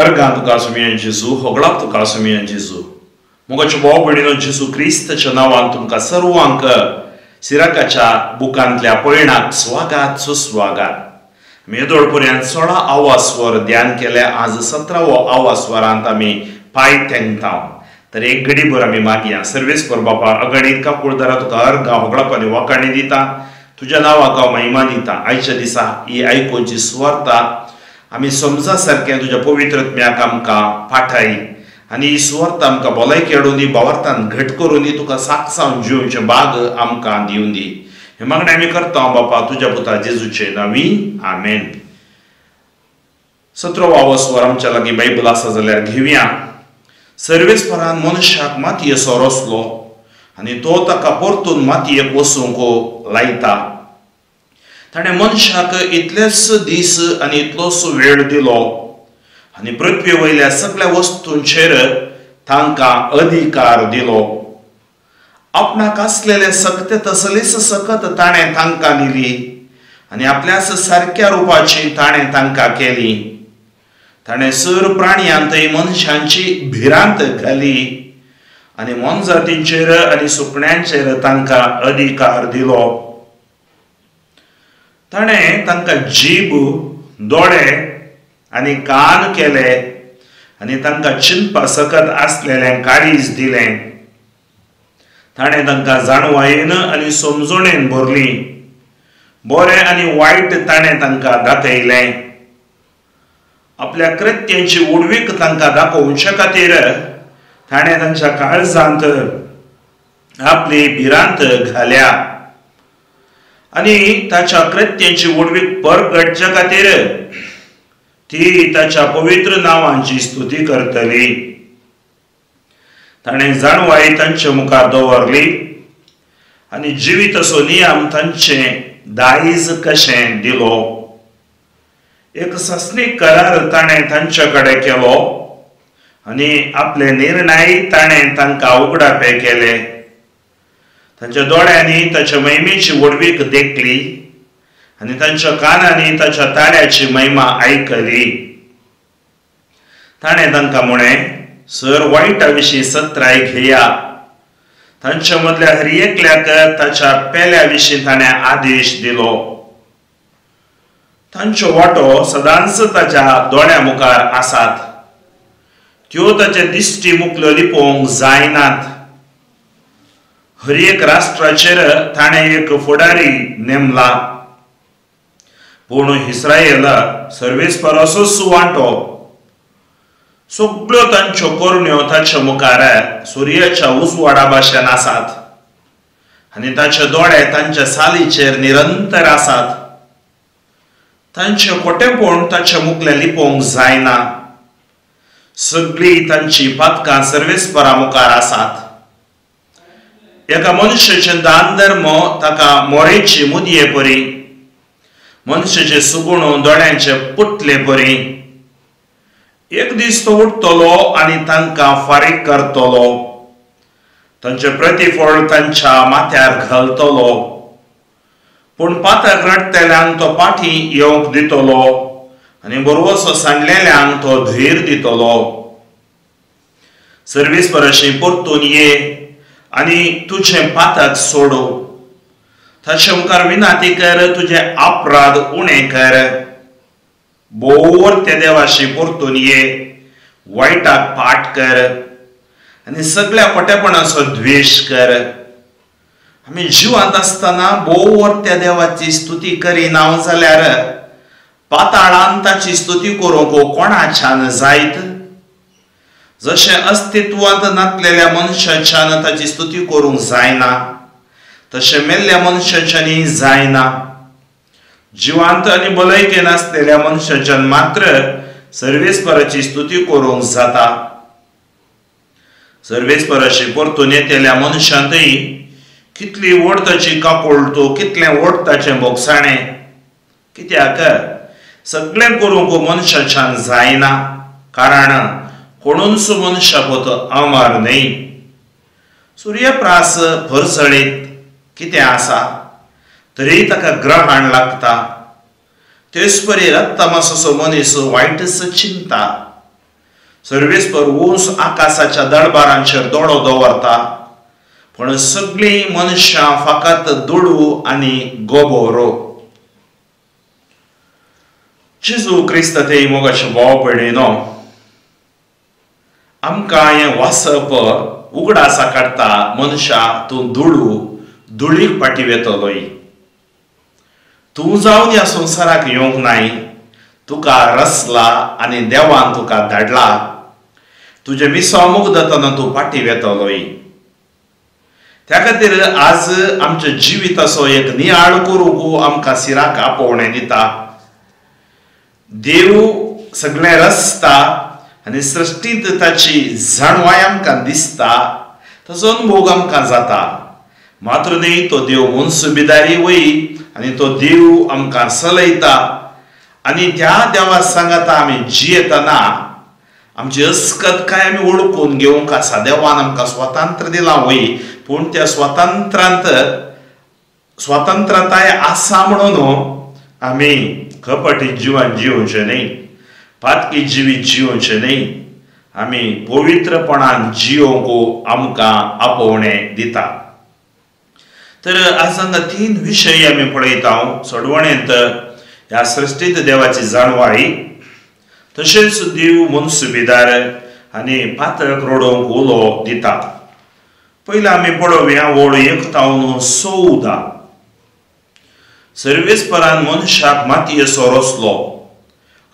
Argan tuka sumian Jesu, hoglap tuka sumian Jesu. Moga chubao bidino Jesu Kristaच्या नावान तुमका सर्वांक सिराकाच्या बुकांतल्या पळणाक स्वागत सुस्वागत. मेदोळपर्यंत 16 आवाजवर ध्यान केले. आज 17वो आवाजवरांत आमी पाय तेंगता. तर एक घडीभर आमी मागया. सर्वेस्पर बापा अगणित का कुळदारा तुका अर्गा होगळापानी वाकाणी दिता. तुझ्या नावाक महिमा दिता. आयच्या दिसा ही आयकोची सुवार्ता आमी समजा सारकें तुज्या पवित्रत्म्याक आमकां पाठाय आनी ही सुवार्ता आमकां भलायकी हाडून दी, भावार्थान घट करून दी, तुका साक्षांत जिवचे भाग आमकां दिवन दी. हे मागणें आमी करता बापा तुज्या पुता जेजूचे नांवी. आमेन. 17वो आवाजवर आमच्या लागीं बायबल आसा जाल्यार घेवया. सर्वेस्परान मनशाक मातयेचो रचलो आनी तो ताका परतून मातयेक वचूंक लायता. ताणें मनशाक इतलेच दीस आनी इतलोच वेळ दिलो आनी पृथ्वी वयल्या सगळ्या वस्तूंचेर तांकां अधिकार दिलो. आपणाक आसलेले सकते तसलीच सकत ताणें तांकां दिली आनी आपल्याच सारक्या रुपाची ताणें तांकां केली. ताणें सर प्राण्यांतय मनशांची भिरांत घाली आनी मनजातींचेर आनी सुकण्यांचेर तांकां अधिकार दिलो. ताणें तांकां जीब, दोळे आनी कान केले आनी तांकां चिंतपा सकत आसलेलें काळीज दिलें. ताणें तांकां जाणवायेन आनी समजणेन भरली. बरें आनी वायट ताणें तांकां दाखयलें. आपल्या कृत्यांची उडवीक तांकां दाखोवचे खातीर ताणें तांच्या काळजांत आपली भिरांत घाल्या आनी ताच्या कृत्यांची उडवीक परगटचे खातीर ती ताच्या पवित्र नांवांची स्तुती करतली. ताणें जाणवाय तांचे मुखार दवरली आनी जिवीताचो नियम तांचे दायज कशें दिलो. एक सस्नीक करार ताणें तांचे कडेन केलो आनी आपले निर्णय ताणें तांकां उगडापे केले. तांच्या दोळ्यांनी ताच्या महिमेची वडवीक देखली आनी तांच्या कानांनी ताच्या ताळ्याची महिमा आयकली. ताणें तांकां म्हळें, सर वायटा विशीं सत्राय घेया. तांच्या मदल्या हर एकल्याक ताच्या पेल्या विशीं ताणें आदेश दिलो. तांच्यो वाटो सदांच ताच्या दोळ्या मुखार आसात. त्यो ताचे दिश्टी मुखल्यो लिपोवंक जायनात. हर एक राष्ट्राचेर ताणें एक फुडारी नेमला. पूण इस्रायेल सर्वेस्पर असो सुवांटो. सगळ्यो तांच्यो करण्यो ताच्या मुखार सुर्याच्या उजवाडा भाशेन आसात आनी ताचे दोळे तांच्या सालीचेर निरंतर आसात. तांचे खोटेपण ताचे मुखले लिपोवंक जायना. सगळीं तांची पातकां सर्वेस्परा मुखार आसात. एका मनशाचे दान धर्म ताका मोरेची मुदये परी, मनशाचे सुगुण दोळ्यांचे पुटले परी. एक दीस तो उठतलो आनी तांकां फारीक करतलो. तांचे प्रतिफळ तांच्या माथ्यार घालतलो. पूण पातक रडतल्यांक तो पाठी येवंक दितलो आनी बरवसो सांडलेल्यांक तो धैर्य दितलो. सर्वेस्पराशी परतून ये आनी तुझे पातक सोडो. ताचे मुखार विनाती कर, तुझे अपराध उणे कर. बोर त्या देवाशी परतून ये, वायटाक पाठ कर आनी सगळ्या खोटेपणाचो द्वेष कर. आमी जिवांत आसतना बोर त्या देवाची स्तुती करिना जाल्यार पाताळांत ताची स्तुती करूंक कोणाच्यान जायत? जशें अस्तित्वांत नासलेल्या मनशाच्यान ताची स्तुती करूंक जायना तशें मेल्ल्या मनशाच्यानी जायना. जिवांत आनी भलायकेन आसलेल्या मनशाच्यान मात्र सर्वेस्पराची स्तुती करूंक जाता. सर्वेस्पराशी परतून येतेल्या मनशांतय कितली व्हड ताची काकुळटो, कितलें व्हड ताचें भोगसाणें. कित्याक सगळें करूंक मनशाच्यान जायना, कारण कोणूच मनशापोत अमर न्हय. सूर्यप्रास भरसळीत कितें आसा तरी ताका ग्रहण लागता. तेच परी रक्तमांसाचो मनीस वायटच चिंता सर्वेस्पर ऊंच आकाशाच्या दळबारांचेर दोळो दवरता, पण सगळी मनशां फकत दुडू आनी गोबोरो. जेजू क्रिस्त ते मोगाचे भाव भयणीनो, आमकां हें वाचप उगडासा काडटा मनशा तूं धुळीक पाटी वेतलोय. तूं जावन ह्या संवसाराक येवंक नाय, तुका रचला आनी देवान तुका धाडला. तुजे मिसां मुगदतना तूं पाटी वेतलोय. त्या खातीर आज आमच्या जिविताचो एक नियाळ करूंक आमकां सिराक आपोवणें दिता. देव सगळें रचता आनी सृश्टींत ताची जाणवाय आमकां दिसता, ताचो अनुभव आमकां जाता. मात्र न्ही, तो देव मनसुबेदारी वय आनी तो देव आमकां चलयता. आनी त्या देवा सांगात आमी जियेतना आमची अस्कत काय आमी ओळखून घेवंक आसा. देवान आमकां स्वातंत्र्य दिलां वय, पूण त्या स्वातंत्र्यताय आसा म्हणून आमी कपटी जिवन जिवचें न्ही, पातकी जिवीत जिवचें न्ही. आमी पवित्रपणान जियोंक आमकां आपोवणें दिता. तर आज हांगा 3 विशय आमी पळयता. सोडवणेंत ह्या सृश्टींत देवाची जाणवाई, तशेंच देव मनसुबेदार आनी पातळाक रडोवंक उलो दिता. पयलें आमी पळोवया ओळ 1:14. सर्वेस्परान मनशाक मातयेचो रचलो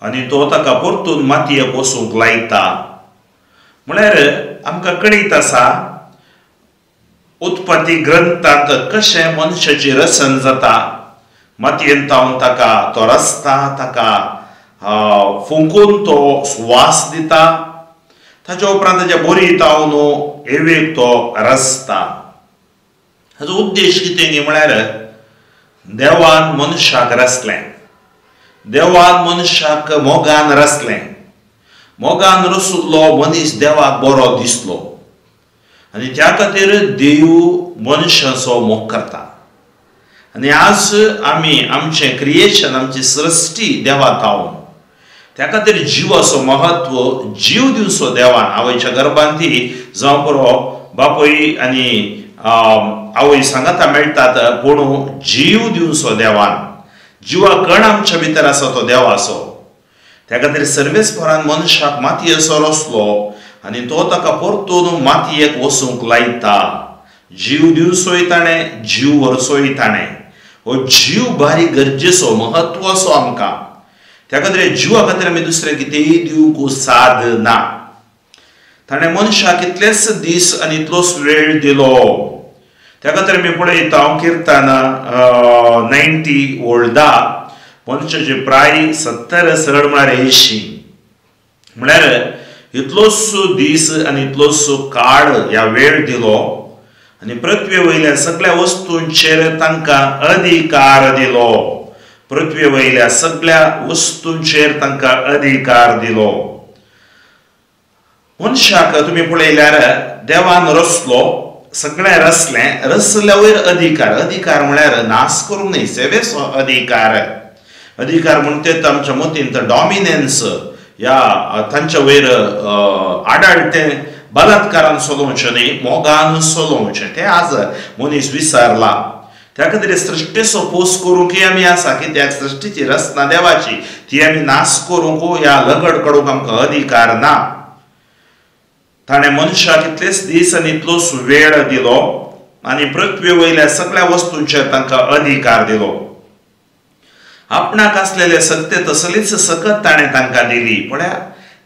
आनी तो ताका परतून मातयेक वचूंक लायता. म्हळ्यार आमकां कळीत आसा उत्पत्ती ग्रंथांत कशें मनशाची रचण जाता. मातयेंत तावन ताका तो रचता, ताका फुंकून तो स्वास दिता. ताच्या उपरांत ताच्या बरी तावन एवेक तो रचता. हाचो उद्देश कितें न्ही म्हळ्यार देवान मनशाक रचलें. देवान मनशाक मोगान रचलें. मोगान रचुल्लो मनीस देवाक बरो दिसलो आनी त्या खातीर देव मनशाचो मोग करता. आनी आज आमी आमचें क्रिएशन, आमची सृश्टी देवाक तावन, त्या खातीर जिवाचो महत्व, जीव दिवचो देवान. आवयच्या गर्भांत जावं बरो बापूय आनी आवय सांगाता मेळटात, पूण जीव दिवचो देवान. जिवा कण आमच्या भितर आसा तो देवाचो. त्या खातीर सर्वेस्परान मनशाक मातयेचो रचलो आनी तो ताका परतून मातयेक वचूंक लायता. जीव दिवचोय ताणें, जीव व्हरचोय ताणें. हो जीव भारी गरजेचो, महत्वाचो आमकां. त्या खातीर जिवा खातीर आमी दुसरें कितेंय दिवंक साद ना. ताणें मनशाक इतलेच दीस आनी इतलोच वेळ दिलो. त्या खातीर आमी पळयता किर्तन 90:10, मनशाचे प्राय 70 सरळ म्हळ्यार 80. म्हळ्यार इतलोच दीस आनी इतलोच काळ ह्या वेळ दिलो आनी पृथ्वी वयल्या सगळ्या वस्तूंचेर तांकां अधिकार दिलो. पृथ्वी वयल्या सगळ्या वस्तूंचेर तांकां अधिकार दिलो. मनशाक तुमी पळयल्यार देवान रचलो, सगळें रचलें. रचल्या वयर अधिकार म्हळ्यार नाश करूंक न्ही, सेवेचो अधिकार. अधिकार म्हणटे आमच्या मतींत डॉमिनन्स, या तांच्या वयर आडाळतें बलात्कारान चलोवचें न्ही, मोगान चलोवचें. तें आज मनीस विसरला. त्या खातीर सृश्टीचो पोस करूंकय आमी आसा, कित्याक सृश्टीची रचना देवाची, ती आमी नाश करूंक ह्या लगड काडूंक आमकां अधिकार ना. ताणें मनशाक इतलेच दीस आनी इतलोच वेळ दिलो आनी पृथ्वी वयल्या सगळ्या वस्तूंचेर तांकां अधिकार दिलो. आपणाक आसलेले सत्य तसलीच सकत ताणें तांकां दिली. पळया,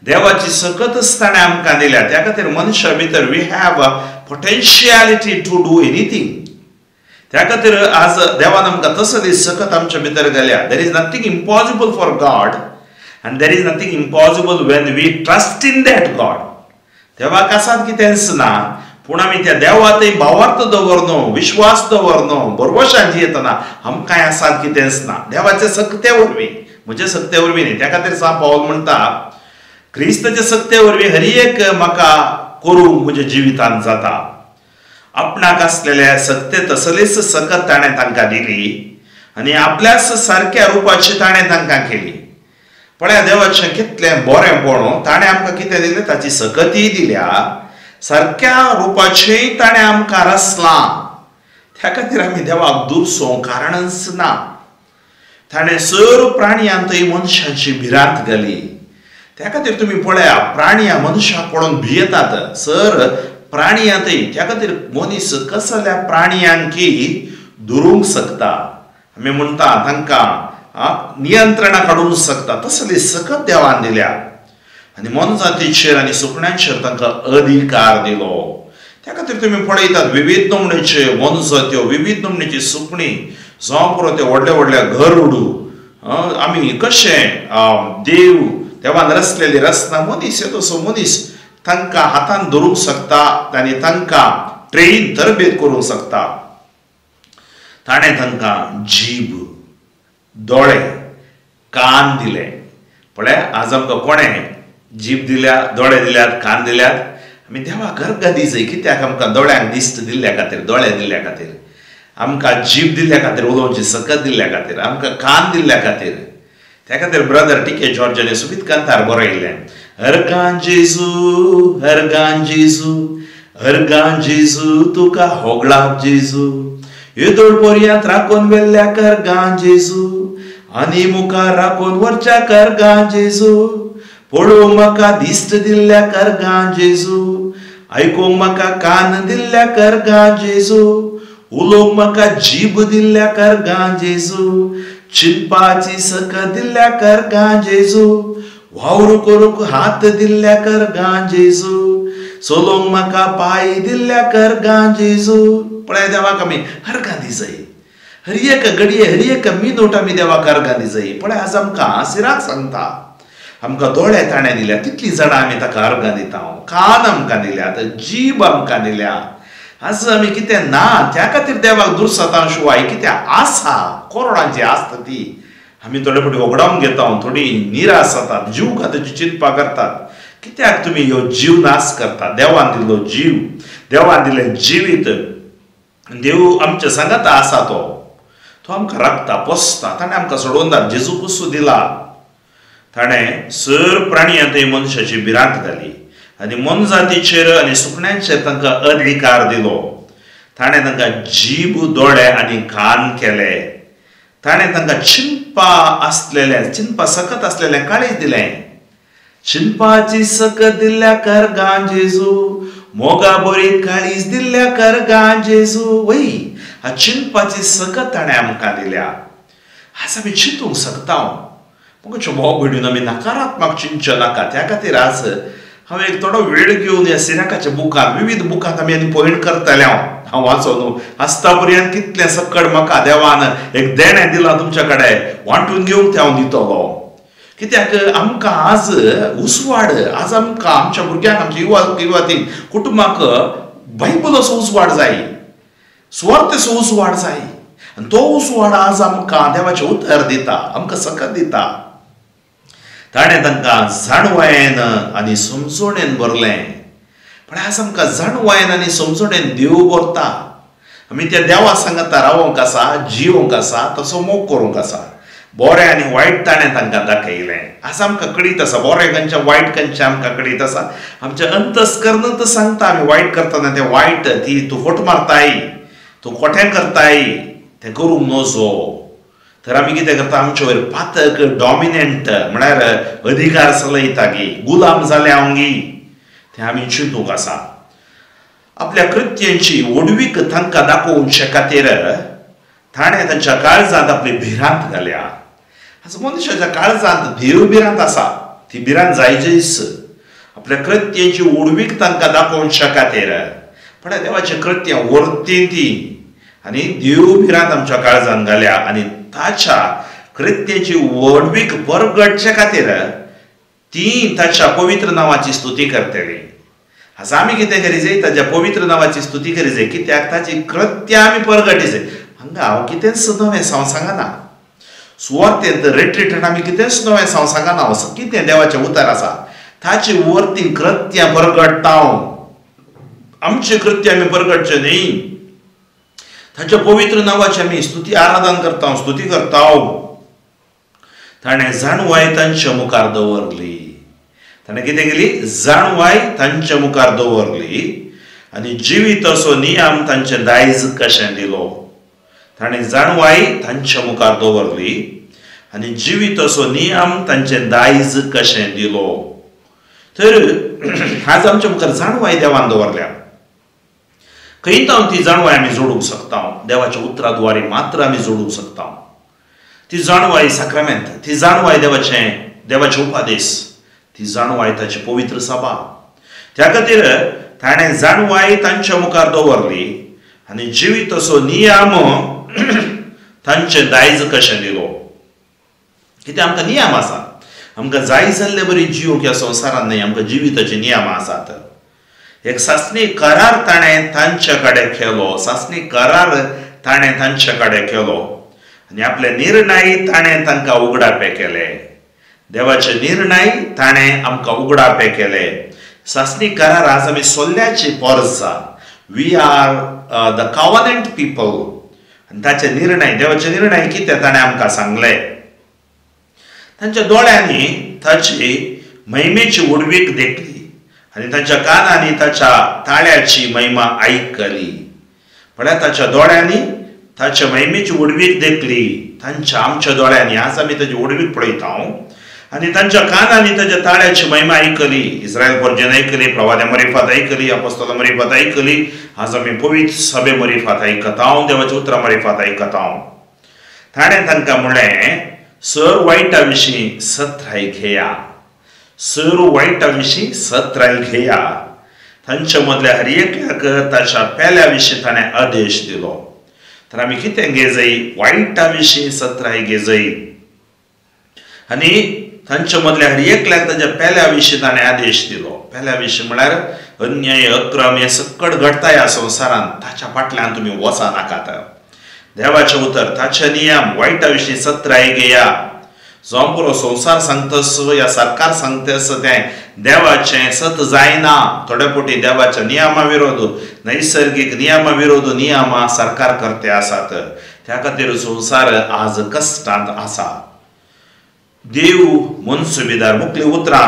देवाची सकतच ताणें आमकां दिल्या. त्या खातीर मनशा भितर we have potentiality to do anything. त्या खातीर आज देवान आमकां तसली सकत आमच्या भितर घाल्या. There is nothing impossible for God and there is nothing impossible when we trust in that God. देवाक आसात कितेंच ना, पूण आमी त्या देवातय भावार्थ दवरनो, विश्वास दवरनो, बरोवशान जियेतना आमकां आसात कितेंच ना. देवाचे सक्ते वरवीं, म्हजे सक्ते वरवीं न्ही. त्या खातीर सांत पावल म्हणटा, क्रिस्ताचे सक्ते वरवीं हर एक म्हाका करूंक म्हज्या जिवितांत जाता. आपणाक आसलेल्या सक्ते तसलीच सकत ताणें तांकां दिली आनी आपल्याच सारक्या रुपाची ताणें तांकां केली. पळय देवाचें कितलें बरेंपण ताणें आमकां कितें दिलें ताची सकती दिल्या सारक्या रुपाचें ताणें आमकां रचलां त्या खातीर आमी देवाक दुरसोंक कारणच ना ताणें सर प्राणयांतय मनशांची भिरांत घाली त्या खातीर तुमी पळया प्राणियां मनशाक पळोवन भियेतात सर प्राणयांतय त्या खातीर मनीस कसल्या प्राणयांकी दुरूंक शकता आमी म्हणटा तांकां नियंत्रणां काडूंक शकता तसली सकत देवान दिल्या आनी मनजातीचेर आनी सुकण्यांचेर तांकां अधिकार दिलो त्या खातीर तुमी पळयतात विविध नमूनेचे मनजात्यो विविध नमूनेची सुकणीं जावं पुरो ते व्हडले व्हडले गरुडू आमी कशें देवान रचलेली रचना मनीस तसो मनीस तांकां हातान धरूंक शकता आनी तांकां ट्रेन तरबेत करूंक शकता ताणें तांकां जीब दोळे कान दिले पळय आज आमकां कोणें जीब दिल्या दोळे दिल्यात कान दिल्यात आमी देवाक अर्घ दी जाय कित्याक आमकां दोळ्यांक दिश्ट दिल्ल्या खातीर दोळे दिल्ल्या खातीर आमकां जीब दिल्ल्या खातीर उलोवची सकत दिल्ल्या खातीर आमकां कान दिल्ल्या खातीर त्या खातीर ब्रदर टी.के. जॉर्जान सुबीत कांतार बरयलें अर्गां जेजू तुका होगळाप जेजू येदोळ पर्यंत राखून वेल्ल्या कर्गां जेजू आनी मुखार राखून वरच्या कर्गां जेजू पळोवंक म्हाका दिश्ट दिल्ल्या कर्गां जेजू आयकूंक म्हाका कान दिल्ल्या कर्गां जेजू उलोवंक म्हाका जीब दिल्ल्या कर्गां जेजू चिंतपाची सकत दिल्ल्या कर्गां जेजू वावर करूंक हात दिल्ल्या कर्गां जेजू चलोवंक म्हाका पाय दिल्ल्या कर्गां जेजू पळय देवाक आमी अर्घां दी जाय हर एक घडये हर एक मिनूट आमी देवाक अर्घां दी जाय पळय आज आमकां सिराक सांगता आमकां दोळे ताणें दिल्या तितलीं जाणां आमी ताका अर्घां दिता कान आमकां दिल्यात जीब आमकां दिल्या आज आमी कितें ना त्या खातीर देवाक दुर्सतां शिवाय कितें आसा कोरोनाची आसता ती आमी थोडे फावटी वगडावन घेता थोडी निराश जातात जीव खात्याची चिंतपा करतात कित्याक तुमी ह्यो जीव नाश करतात देवान दिल्लो जीव देवान दिलें जिवीत देव आमच्या सांगात आसा तो आमकां राखता पोसता ताणें आमकां सोडून दा जेजू कुसू दिला ताणें सर प्राणयांतय मनशाची भिरांत घाली आनी मनजातीचेर आनी सुकण्यांचेर तांकां अधिकार दिलो ताणें तांकां जीब दोळे आनी कान केले ताणें तांकां चिंतपा सकत आसलेलें काळीज दिलें चिंतपाची सकत दिल्ल्या कर्गां जेजू मोगा बरी काळीज दिल्ल्या कर्गां जेजू वय चिंतपाची सकत ताणें आमकां दिल्या आज आमी चिंतूंक शकता मुखाच्या भाव भयणीन आमी नकारात्मक चिंतचे नाका त्या खातीर आज हांव एक थोडो वेळ घेवन ह्या सिराकाच्या बुकांत विविध बुकांत आमी आनी पॉयंट करतले हांव वाचून आसता पर्यंत कितलें सकट म्हाका देवान एक देणें दिलां तुमच्या कडेन वांटून घेवंक ते हांव दितलो कित्याक आमकां आज उसवाड आज आमकां आमच्या भुरग्यांक आमच्या युवातीक कुटुंबाक बायबल असो उसवाड जाय स्वार्थ असो उसवाड जाय आनी तो उसवाड आज आमकां देवाचें उतर दिता आमकां सकत दिता ताणें तांकां जाणवायेन आनी समजोणेन भरलें पण आज आमकां जाणवायेन आनी समजोणेन देव भरता आमी त्या देवा सांगता रावोंक आसा जिवोंक आसा तसो मोग करूंक आसा बरें आनी वायट ताणें तांकां दाखयलें आज आमकां कळीत आसा बरें खंयचें वायट खंयचें आमकां कळीत आसा आमचें अंतस्करण सांगता आमी वायट करतना तें वायट ती तूं फट मारताय तूं खोटें करताय तें करूंक नजो तर आमी कितें करता आमचे वयर पातक डॉमिनेंट म्हळ्यार अधिकार चलयतागी गुलाम जाल्या अंगी तें आमी चिंतूंक आसा आपल्या कृत्यांची ओडवीक तांकां दाखोवचे खातीर ताणें तांच्या काळजांत आपली भिरांत घाल्या आज मनशाच्या काळजांत देव भिरांत आसा ती भिरांत जायचीच आपल्या कृत्यांची ओडवीक तांकां दाखोवचे खातीर पण देवाचें कृत्य वर्तीन ती आनी देव भिरांत आमच्या काळजांत घाल्या आनी ताच्या कृत्याची ओडवीक परगटचे खातीर ती ताच्या पवित्र नांवाची स्तुती करतली आज आमी कितें करी जाय ताच्या पवित्र नांवाची स्तुती करी जाय कित्याक ताची कृत्यां आमी परगटी जाय हांगा हांव कितेंच नवें सांगना सुवातेंत रेट्रिटांत आमी कितेंच नवें सांगना कितें देवाचें उतर आसा ताची वर्ती कृत्यां परगटता आमचे कृत्य आमी परगटचे न्ही ताच्या पवित्र नांवाची आमी स्तुती आराधन करता स्तुती करता ताणें जाणवाय तांच्या मुखार दवरली. ताणें कितें केली? जाणवाय तांच्या मुखार दवरली आनी जिवीत असो नियम तांचें दायज कशें दिलो. ताणें जाणवाय तांच्या मुखार दवरली आनी जिवीत असो नियम तांचें दायज कशें दिलो. तर आज आमच्या मुखार जाणवाय देवान दवरल्या. खंय जावन ती जाणवाय आमी जोडूंक शकता. देवाच्या उतराद्वारे मात्र आमी जोडूंक शकता. ती जाणवाय साक्रामेंत, ती जाणवाय देवाचे उपादेश, ती जाणवाय ताची पवित्र सभा. त्या खातीर ताणें जाणवाय तांच्या मुखार दवरली आनी जिवीत असो नियम तांचें दायज कशें दिलो. कित्याक आमकां नियम आसा. आमकां जाय जाल्ले बरी जिवंक ह्या संवसारांत न्हय, आमकां जिविताचे नियम आसात. एक सासणी करार ताणें तांचे कडेन केलो. सासणी करार ताणें तांचे कडेन केलो आनी आपले निर्णय ताणें तांकां उगडापे केले. देवाचे निर्णय ताणें आमकां उगडापे केले. सासणी करार आज आमी सोल्ल्याची परसा. We are the covenant people. आनी ताचे निर्णय, देवाचे निर्णय कितें ताणें आमकां सांगले. तांच्या दोळ्यांनी ताची महिमेची उडवीक देखली आनी तांच्या कानांनी ताच्या ताळ्याची महिमा आयकली. म्हळ्यार ताच्या दोळ्यांनी ताच्या महिमेची उडवीक देखली. आमच्या दोळ्यांनी आज आमी ताची उडवीक पळयता आनी तांच्या कानांनी ताच्या ताळ्याची महिमा आयकली. इस्रायल पर्जन आयकली, प्रवाद्या मरिफात आयकली, अपोस्तला मरिफात आयकली. आज आमी पवित्र सभे मरिफात आयकता, देवाच्या उतरां मरिफात आयकता. ताणें तांकां म्हणलें, सर वायटा विशीं सत्राय घेया. सर वायटा विशीं सत्राय घेया. तांच्या मदल्या हर एकल्याक ताच्या पेल्या विशीं ताणें आदेश दिलो. तर आमी कितें घेजय? वायटा विशीं सत्राय घेजय आनी तांच्या मदल्या हर एकल्याक ताच्या पेल्या विशीं ताणें आदेश दिलो. पेल्या विशीं म्हळ्यार अन्याय, अक्रम हे सकट घडता ह्या संवसारांत. ताच्या फाटल्यान तुमी वचनाकात. देवाचें उतर, ताचे नियम, वायटा विशीं सत्राय घेया. जो पुरो संवसार सांगतस या सरकार सांगतस तें देवाचें सत जायना. थोडे फावटी देवाच्या नियमा विरोध, नैसर्गीक नियमा विरोध नियमां सरकार करते आसात. त्या खातीर संवसार आज कश्टांत आसा. देव मनसुबेदार मुखली उतरां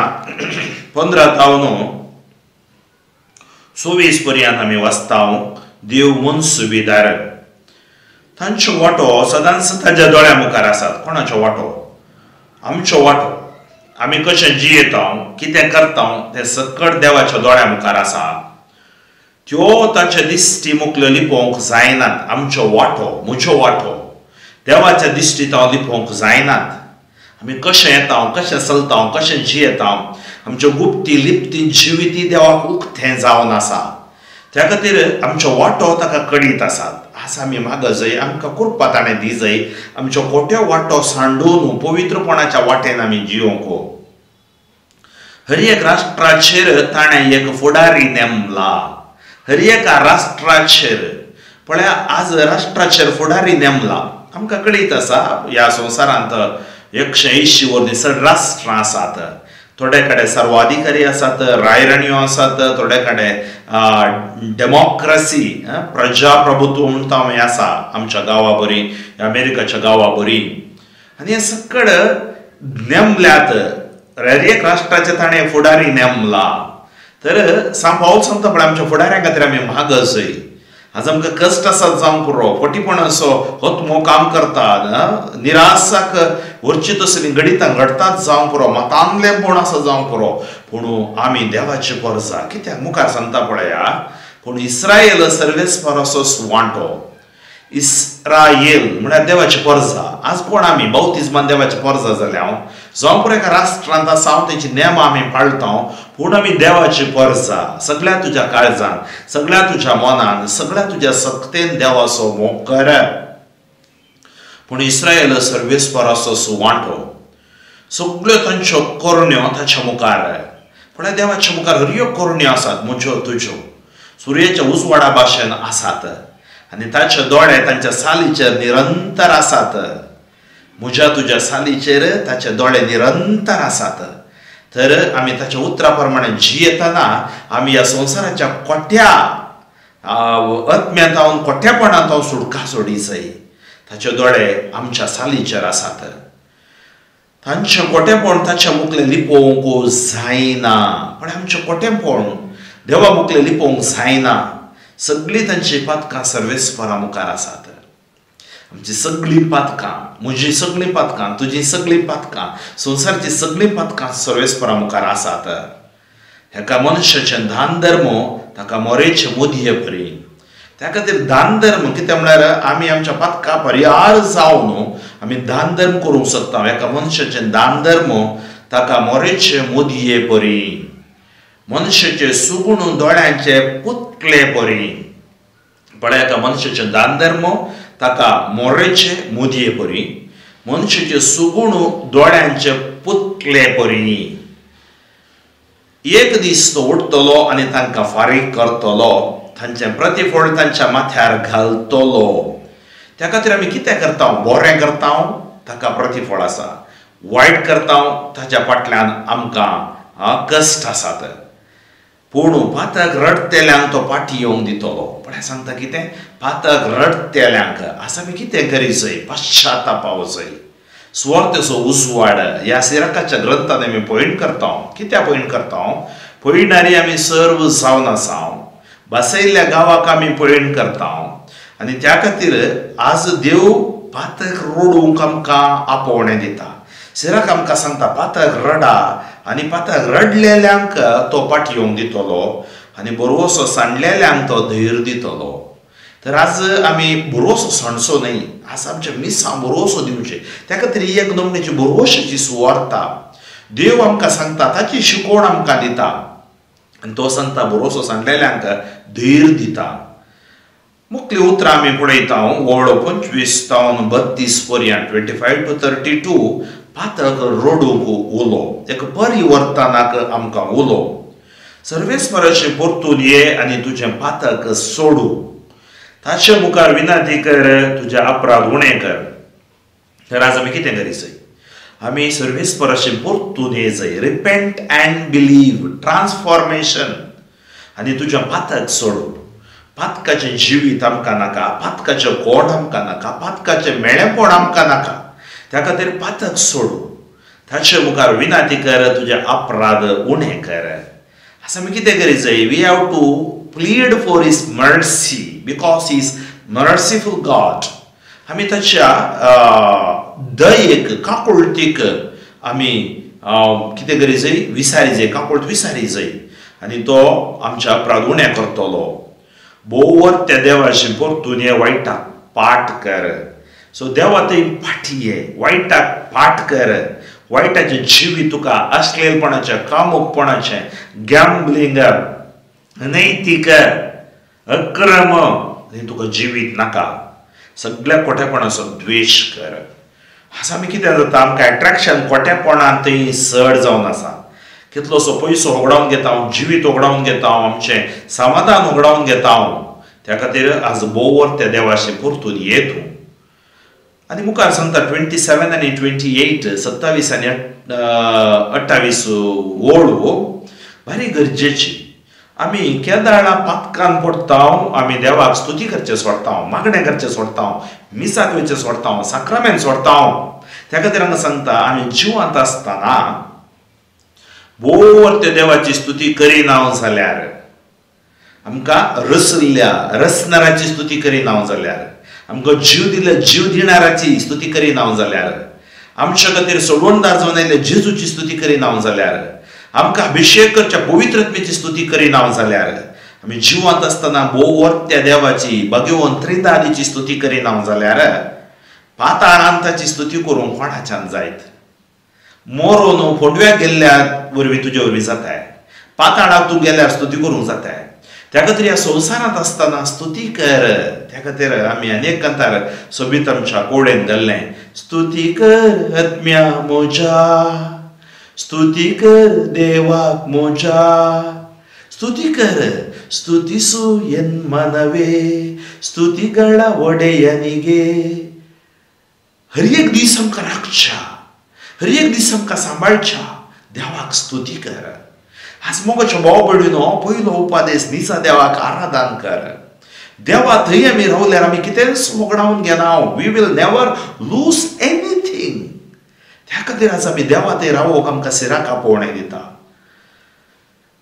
15:26 पर्यंत आमी वाचता. देव मनसुबेदार तांचो वांटो सदांच ताच्या दोळ्या मुखार आसात. कोणाचो वांटो? आमचो वांटो. आमी कशें जियेता, कितें करता तें सकट देवाच्या दोळ्या मुखार आसा. त्यो ताचे दिश्टी मुखल्यो लिपोवंक जायनात. आमचो वांटो, म्हजो वांटो देवाच्या दिश्टींत हांव लिपोवंक जायनात. आमी कशें येता, कशें चलता, कशें जियेता, आमच्यो गुप्ती लिप्ती जिविती देवाक उक्तें जावन आसा. त्या खातीर आमचो वांटो ताका कळीत आसात. आज आमी मागजय, आमकां कृपा ताणें दिजय. आमचो खोट्यो वांटो सांडून पवित्रपणाच्या वाटेन आमी जियोंक. हर एक राष्ट्राचेर ताणें एक फुडारी नेमला. हर एका राष्ट्राचेर पळया, आज राष्ट्राचेर फुडारी नेमला. आमकां कळीत आसा ह्या संवसारांत 180 वर निसड राष्ट्रां आसात. थोडे कडेन सर्वाधिकारी आसात, रायराण्यो आसात, थोडे कडेन डेमोक्रेसी, प्रजाप्रभुत्व म्हणटा आमी आसा आमच्या गांवा बरी, अमेरिकाच्या गांवा बरी. आनी हे सकड नेमल्यात. हर एक राष्ट्राचे ताणें फुडारी नेमला. तर पावल सांगता पण आमच्या फुडाऱ्यां खातीर आमी मागजय. आज आमकां कश्ट आसात जावंक पुरो, फटीपण असो होतमो काम करतात, निरासाक व्हरची तसली गणितां घडतात जावंक पुरो, मतांतलेपण आसा जावंक पुरो, पूण आमी देवाची परसा. कित्याक मुखार सांगता पळया, पूण इस्रायल सर्वेस्पराचो वांटो. इस्रायल म्हळ्यार देवाची परजा. आज कोण आमी बावतिजमान देवाची परजा जाल्या जावंक पुरो एका राष्ट्रांत आसा, हांव तेची नेमां आमी पाळटा, पूण आमी देवाची परजा. सगळ्या तुज्या काळजान, सगळ्या तुज्या मनान, सगळ्या तुज्या सक्तेन देवाचो मोग कर. पूण इस्रायल सर्वेस्पराचो वांटो. सगळ्यो तांच्यो करण्यो ताच्या मुखार. पण देवाच्या मुखार हरयो करण्यो आसात, म्हज्यो तुज्यो, सुर्याच्या उजवाडा भाशेन आसात. आनी ताचे दोळे तांच्या सालीचेर निरंतर आसात. म्हज्या तुज्या सालीचेर ताचे दोळे निरंतर आसात. तर आमी ताच्या उतरा प्रमाणे जियेतना आमी ह्या संवसाराच्या कोट्या आत्म्यांत हांव कोट्यापणांत हांव सुटका सोडिचय. ताचे दोळे आमच्या सालीचेर आसात. तांचें खोटेपण ताच्या मुखलें लिपोवंक जायना. पण आमचें खोटेपण देवा मुखलें लिपोवंक जायना. सगळीं तांची पातकां सर्वेस्परा मुखार आसात. आमची सगळीं पातकां, म्हजी सगळीं पातकां, तुजी सगळीं पातकां, संवसाराची सगळीं पातकां सर्वेस्परा मुखार आसात. हेका मनशाचें दान धर्म ताका मोरेचे मोदये परी. त्या खातीर दान धर्म कितें म्हळ्यार आमी आमच्या पातकां परिहार जावन आमी दान धर्म करूंक सोदता. हेका मनशाचें दान धर्म ताका मोरेचे मोदये परी. मनशाचे सुगूण दोळ्यांचे पुतळे परी. पण हेका मनशाचें दान धर्म ताका मोरेचे मोदये परी. मनशाचे सुगूण दोळ्यांचे पुतळे परी. एक दीस तो उठतलो आनी तांकां फारीक करतलो. तांचें प्रतिफळ तांच्या माथ्यार घालतलो. त्या खातीर आमी कितें करता? बरें करता ताका प्रतिफळ आसा. वायट करता ताच्या फाटल्यान आमकां कश्ट आसात. पूण पातक रडतेल्यांक तो फाटी येवंक दितलो. पण सांगता कितें? पातक रडतेल्यांक आसा आमी कितें करी जाय? पश्चातापाव जाय. स्वर्तेचो उजवाड ह्या सिराकाच्या ग्रंथान आमी पॉयंट करता. कित्याक पॉयंट करता? पळयणारी आमी सर्व जावन आसा. बसयल्ल्या गांवाक आमी पॉयंट करता. आनी त्या खातीर आज देव पातक रडूंक आमकां आपोवणें दिता. सिराक आमकां सांगता पातक रडा आनी पातक रडलेल्यांक तो फाटी येवंक दितलो आनी बरवसो सांडलेल्यांक तो धैर्य दितलो. तर आज आमी बरोसो सांडचो न्हय. आज आमच्या मिसां बरोसो दिवचे. त्या खातीर ही एक नमूनेची बरोवशाची सुवार्ता देव आमकां सांगता. ताची शिकोवण आमकां दिता आनी तो सांगता बरोसो सांडलेल्यांक धैर्य दिता. मुखलीं उतरां आमी पळयता. वळो 25-32 पर्यंत 25 to 32 पातक रडूंक उलो. एक परिवर्तनाक आमकां उलो. सर्वेस्पराचें परतून ये आनी तुजें पातक सोडू. ताचे मुखार विनंती कर, तुजे अपराध उणें कर. तर आज आमी कितें करी जाय? आमी सर्वेस्पराचें परतून ये जाय. Repent and believe. ट्रान्सफॉर्मेशन. आनी तुजें पातक सोडू. पातकाचें जिवीत आमकां नाका. पातकाचें कोण आमकां नाका. पातकाचें मेळेपण आमकां नाका. त्या खातीर पातक सोडू. ताचे मुखार विनंती कर, तुजे अपराध उणें कर. आसा आमी कितें करी जाय? We have to plead for his mercy because he is merciful God. आमी ताच्या दयेक, काकुळटीक आमी कितें करी जाय? विसारी जाय. काकुळट विसारी जाय आनी तो आमचे अपराध उणें करतलो. बोवर त्या देवाची परतून ये, वायटाक पाट कर. सो देवा थंय फाटी ये, वायटाक पाट कर. वायटाचें जिवीत तुका अश्लीलपणाचें, कामुकपणाचें, गॅम्बलिंग, अनैतीक, अक्रम हें तुका जिवीत नाका. सगळ्या खोटेपणाचो द्वेश कर. आसा आमी कितें जाता? आमकां एट्रॅक्शन खोटेपणान थंय चड जावन आसा. कितलोसो पयसो होगडावन घेता हांव, जिवीत होगडावन घेता हांव, आमचें समाधान होगडावन घेता हांव. त्या खातीर आज बोवर त्या देवाशी परतून ये तूं. आनी मुखार सांगता 27 आनी 28, 27 आनी 28 वळू भारी गरजेची. आमी केदाळा पातकान पडटा. आमी देवाक स्तुती करचें सोडटा. मागणें करचें सोडटा. मिसाक वयचें सोडटा. साक्रामेंत सोडटा. त्या खातीर हांगा सांगता आमी जिवांत आसतना बोर त्या देवाची स्तुती करिना जाल्यार, आमकां रसनाराची स्तुती करिना जाल्यार, आमकां जीव दिल्या जीव दिणाराची स्तुती करिना जाल्यार, आमच्या खातीर सोडवणदार जावन आयिल्ल्या जेजूची स्तुती करिना जाल्यार, आमकां अभिषेक करच्या पवित्र आत्म्याची स्तुती करिना जाल्यार, आमी जिवांत आसतना बोवर त्या देवाची भगवंत त्रिदादीची स्तुती करिना जाल्यार पाताळांत ताची स्तुती करूंक कोणाच्यान जायत? मोरोन फोटव्याक गेल्ल्या वरवीं तुजे वरवीं जाताय. पाताळाक तूं गेल्यार स्तुती करूंक जाताय. त्या खातीर ह्या संवसारांत आसतना स्तुती कर. त्या खातीर आमी अनेक कांतार सोबीत आमच्या कोडेन घाल्लें. स्तुती कर आत्म्या म्हज्या, स्तुती कर देवाक म्हज्या, स्तुती कर स्तुतीसू एन मानवे, स्तुतीगळा ಒಡೆಯನಿಗೆ. हर एक दीस आमकां राखच्या, हर एक दीस आमकां सांबाळच्या. देवाक स्तुती कर. आज मोगाच्या भाव भयणीनो, पयलो उपादेश दिसा देवाक आराधन कर. देवा थंय आमी रावल्यार आमी कितेंच वगडावन घेना. We will never lose anything. ह्या खातीर आज आमी देवा थंय रावोवंक आमकां सिराक आपोवणें दिता.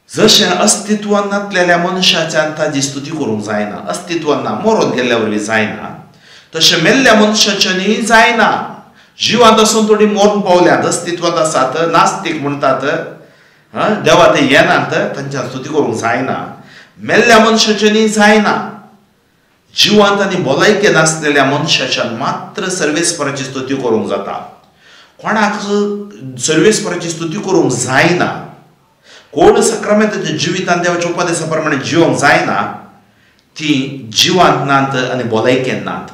जशें अस्तित्वान नासलेल्या मनशाच्यान ताजी स्तुती करूंक जायना, अस्तित्वान ना, मरून गेल्ल्या वरवीं जायना, तशें मेल्ल्या मनशाच्यानी जायना. जिवांत आसून थोडी मरून पावल्यात, अस्तित्वांत आसात, नास्तीक म्हणटात, देवा थंय येनात, तांच्यान स्तुती करूंक जायना. मेल्ल्या मनशाच्यानी जायना. जिवांत आनी भलायके नासलेल्या मनशाच्यान मात्र सर्वेस्पराची स्तुती करूंक जाता. कोणाक सर्वेस्पराची स्तुती करूंक जायना, कोण सक्रामेंताच्या जिवितांत देवाच्या उपदेशा प्रमाणे जिवंक जायना, ती जिवांत नात आनी भलायकेन नात.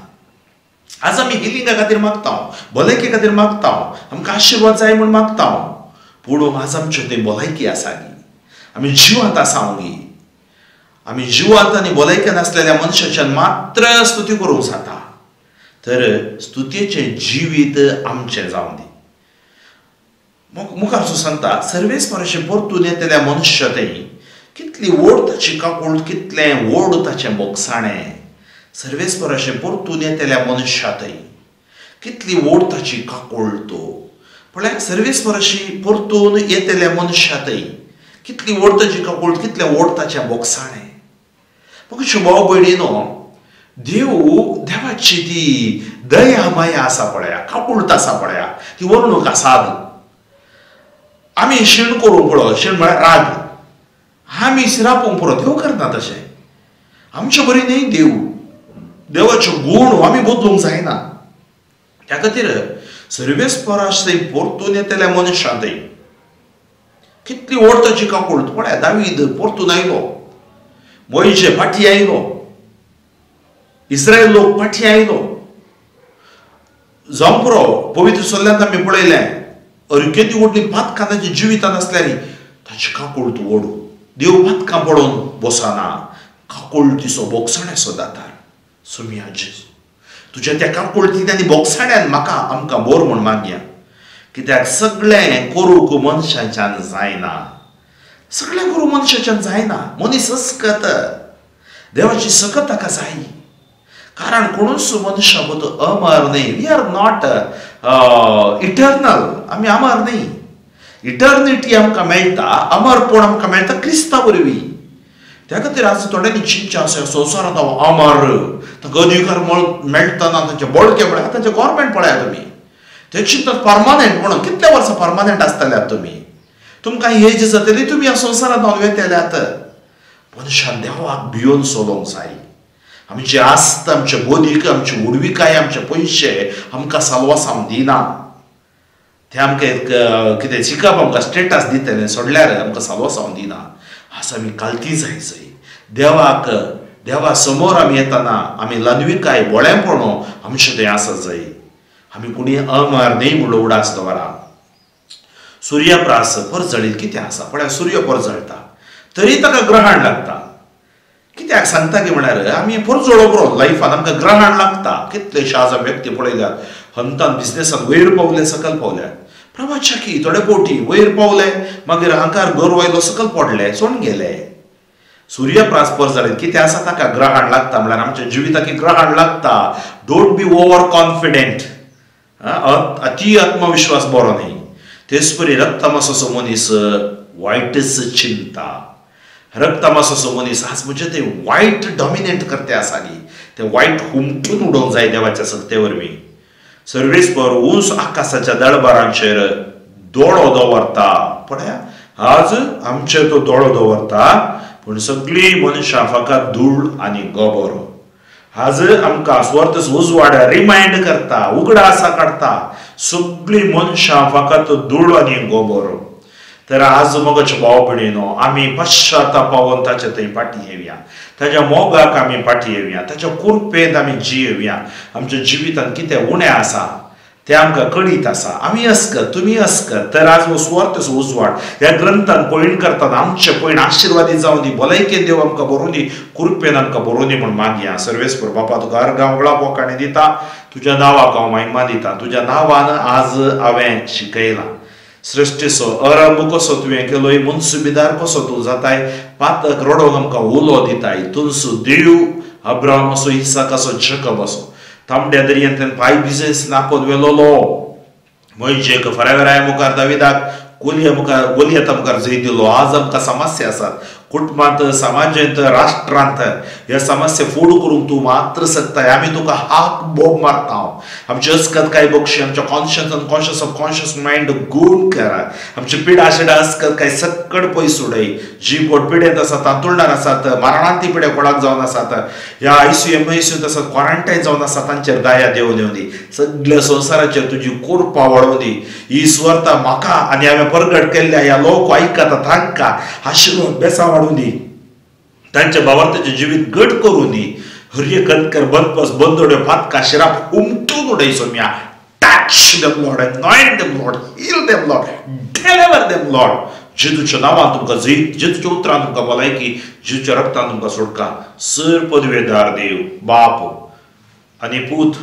आज आमी हिलिंगा खातीर मागता, भलायके खातीर मागता, आमकां आशिर्वाद जाय म्हूण मागता. पूण आज आमच्यो थंय भलायकी आसा गी, आमी जिवांत आसांगी. आमी जिवांत आनी भलायके नासलेल्या मनशाच्यान मात्र स्तुती करूंक जाता. तर स्तुतीचें जिवीत आमचें जावन दी. मुखार सांगता, सर्वेस्पराचें परतून येतल्या मनशा थंय कितली व्हड ताची काकूळ, कितलें व्हड ताचें बोगसाणें. सर्वेस्पराचें परतून येतल्या मनशा थंय कितली व्हड ताची काकूळ. तो पळय, सर्वेस्पराची परतून येतल्या मनशा थंय कितली व्हड ताची काकूळ, कितलें व्हड ताचें बोगसाणें. म्हाका भाव भयणीनो, देवाची ती दया माया आसा पळया, काकूळट आसा पळया, ती वर्णूक आसात. आमी शीण करूंक पळय, शीण म्हळ्यार राग, आमी रापोवंक पुरो, देव करना तशें. आमचे बरी न्ही देव, देवाचे गूण आमी बदलूंक जायना. त्या खातीर सर्वेस्पराच थंय परतून येतल्या मनशां थंय कितली व्हड ताची काकूळट. पळय, दावीद परतून आयलो, मोइशे फाटी आयलो, इस्रायल लोक फाटी आयलो. जावं पुरो, पवित्र सल्ल्यांत आमी पळयलें, केदी व्हडली पातकां जिवितांत आसल्यारी ताची काकूळट व्हड. देव पातकां पडोवन बसना, काकूळटीचो बोगसाणेचो दातार. सुमिया जेजू, तुज्या त्या काकूळटीन आनी बोगसाण्यान म्हाका आमकां बोर म्हूण मागया. कित्याक सगळें करूंक मनशाच्यान जायना, सगळें करूंक मनशाच्यान जायना. मनीस अस्कत, देवाची सकत ताका जाय. कारण कोणूच मनशा बद्दल अमर न्ही. वी आर नॉट इटर्नल, आमी अमर न्ही. इटर्निटी आमकां मेळटा, अमरपण आमकां मेळटा क्रिस्ता वरवीं. त्या खातीर आज थोड्यांनी चिंतचें आसा, संवसारांत हांव अमर, ताका अधिकार मेळटना तांचे बळके पळयात, तांचें गोवोरमेंट पळयात तुमी, ते चिंततात परमानंट म्हणून. कितल्या वर्सां परमानंट आसतल्यात तुमी? तुमकां एज जातली, तुमी ह्या संवसारांत हांव वेतेल्यात. मनशान देवाक भियोन चलोवंक जाय. आमची आस्त, आमचे बोदीक, आमची उर्विकाय, आमचे पयशे आमकां साल्वासाम दिना. ते आमकां कितें चिकप, आमकां स्टेटस दितले, सोडल्यार आमकां साल्वासाम दिना. आज आमी कालती जाय. देवाक, देवा समोर आमी येतना आमी लनविकाय, बोळेपणो आमचे थंय आसत जाय. आमी कोणी अमर न्ही म्हणून उडास दवरा. सूर्यप्रास परजळीत कितें आसा पळय, सूर्य परजळटा तरी ताका ग्रहण लागता. कित्याक सांगता की म्हळ्यार आमी परजळो बरो लायफान आमकां ग्रहण लागता. कितलेशे आज व्यक्ती पळयल्यात, हंतान बिझनेसान वयर पावले, सकल पावल्यात. प्रभाच्या की थोडे पोटी वयर पावले, मागीर अहंकार गौरव आयलो, सकल पडले, सोडून गेले. सूर्यप्रास परजळीत कितें आसा ताका ग्रहण लागता. म्हळ्यार आमच्या जिविताक ग्रहण लागता. डोंट बी ओवर कॉन्फिडेंट, अति आत्मविश्वास बरो न्ही. तेच परी रक्तमासाचो मनीस वायटच चिंता. रक्तमासाचो मनीस आज म्हणजे ते वायट डॉमिनेट करते आसा न्ही, ते वायट हुमटून उडोवंक जाय देवाच्या सक्ते वरवीं. सर्वेस्पर उंच आकाशाच्या दळबारांचेर दोळो दवरता. पळया, आज आमचेर तो दोळो दवरता, पूण सगळीं मनशां फकत धूळ आनी गोबर. आज आमकां स्वर्तस उजवाड रिमाइंड करता, उगडासा काडटा, सगळीं मनशां फकत धूळ आनी गोबर. तर आज मोगाचे भाव भयणीनो, आमी पश्चातापावन ताचे थंय फाटी येवया, ताच्या मोगाक आमी फाटी येवया, ताच्या कृपेंत आमी जियेवया. आमच्या जिवितांत कितें उणें आसा तें आमकां कळीत आसा. आमी अस्कत, तुमी अस्कत. तर आज हो स्वर्तस उजवाड ह्या ग्रंथान पळण करतना आमचे पळण आशिर्वादीत जावन दी, भलायकेन देव आमकां बरोवन दी, कृपेन आमकां बरोवन दी म्हूण मागया. सर्वेस्पर बापा तुका अर्गांवळा पोकाणी दिता, तुज्या नांवाक हांव महिमा दिता. तुज्या नांवान आज हांवें शिकयलां. सृश्टीचो आरंभ कसो तुवें केलोय, मनसुबेदार कसो तूं जाताय, पातक रडोवंक आमकां उलो दिताय. तुजो देव अब्राहम असो, इसाक असो, जकब असो तांबड्या दर्यांतल्यान पांय भिजेस नाकोन वेलोलो, मोइशेक फरावराय मुखार दाविदाक गोलियता मुखार जय दिलो. आज आमकां समस्या आसात कुटुंबांत, समाजांत, राष्ट्रांत. ह्या समस्या फूड करूंक तूं मात्र सकताय. आमी तुका हाक बोब मारता. आमचे अस्कत काय बक्षी आमच्या कॉन्शियस सबकॉन्शियस माइंड गूण करा. आमची पिडा आशिडा अस्कत काय सक्कड पयस उडय. जी पोटपिडेंत आसा तातुंडार आसात, मरणांती पिडे कोणाक जावन आसात, ह्या ICU MICUंत आसात, क्वॉरंटायन जावन आसात, तांचेर दया देंवून दी. सगळ्या संवसाराचेर तुजी कृपा वाडोवन दी. ही सुवार्ता म्हाका आनी हांवें प्रगट केल्ल्या ह्या लोक आयकता तांकां आशिर्वाद बेसा वाडून दी. तांच्या भावार्थाचें जिवीत घट करून दी. हृदयकंकर बंदपस बंदोड्यो फातका शिराप उमटून उडय सोम्या. Touch them Lord, anoint them Lord, heal them Lord, deliver them Lord. जेजूच्या नांवान तुमकां जैत, जेजूच्या उतरान तुमकां भलायकी, जेजूच्या रक्तान तुमकां सुटका. सर पदवेदार देव, बाप आनी पूत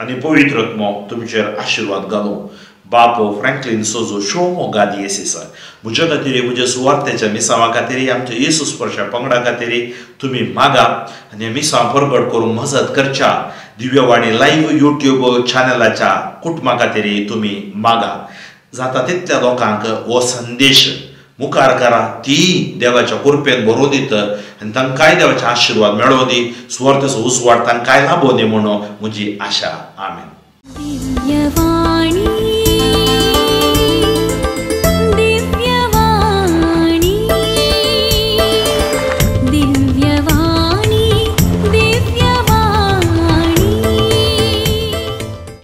आनी पवित्र आत्मो तुमचेर आशिर्वाद घालूं. बापो फ्रँकलिन सोजो शोमो गादी येसीसा म्हज्या खातीर, म्हज्या सुवार्थेच्या मिसावा खातीर, आमच्या येसू स्पर्शा पंगडा खातीर तुमी मागा आनी मिसां प्रगट करूंक मजत करच्या. दिव्यवाणी लायव्ह YouTube चॅनलाच्या कुटुंबा खातीर तुमी मागा. जाता तितल्या लोकांक हो संदेश मुखार करा. ती देवाच्या कृपेन भरून दित आनी तांकांय देवाचे आशिर्वाद मेळोवन दी. सुवार्थेचो उसवाड तांकांय लाभोवन दी म्हणून म्हजी आशा. आमेन.